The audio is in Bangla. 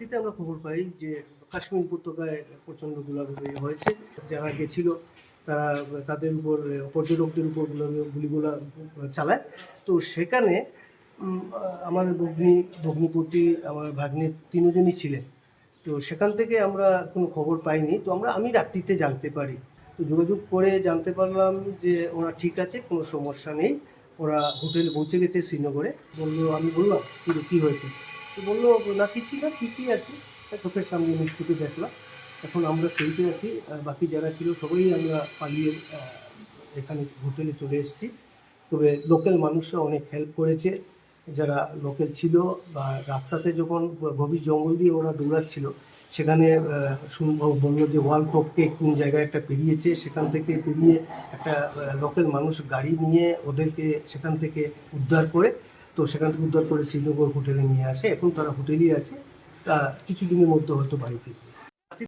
রাত্রিতে আমরা খবর পাই যে কাশ্মীর উপত্যকায় প্রচণ্ড গোলাগুলি হয়েছে। যারা গেছিল তারা তাদের উপর পর্যটকদের উপর গুলিগুলা চালায়। তো সেখানে আমার ভগ্নিপতি, আমার ভাগ্নে তিনজনই ছিলেন। তো সেখান থেকে আমরা কোনো খবর পাইনি। তো আমি রাত্রিতে জানতে পারি। তো যোগাযোগ করে জানতে পারলাম যে ওরা ঠিক আছে, কোনো সমস্যা নেই, ওরা হোটেলে পৌঁছে গেছে শ্রীনগরে। আমি বললাম কী হয়েছে? তো বললো না কিছুই না, ঠিকই আছে, চোখের সামনে মৃত্যুকে দেখলাম। এখন আমরা সেইতে আছি, বাকি যারা ছিল সবাই আমরা পালিয়ে এখানে হোটেলে চলে এসেছি। তবে লোকাল মানুষরা অনেক হেল্প করেছে, যারা লোকাল ছিল। বা রাস্তাতে যখন গভীর জঙ্গল দিয়ে ওরা দৌড়াচ্ছিল, সেখানে বললো যে ওয়াল টপকে কোন জায়গায় একটা পেরিয়েছে, সেখান থেকে পেরিয়ে একটা লোকাল মানুষ গাড়ি নিয়ে ওদেরকে সেখান থেকে উদ্ধার করে, তো সেখান থেকে উদ্ধার করে শ্রীনগর হোটেলে নিয়ে আসে। এখন তারা হোটেলেই আছে, কিছুদিনের মধ্যে হয়তো বাড়ি ফিরবে।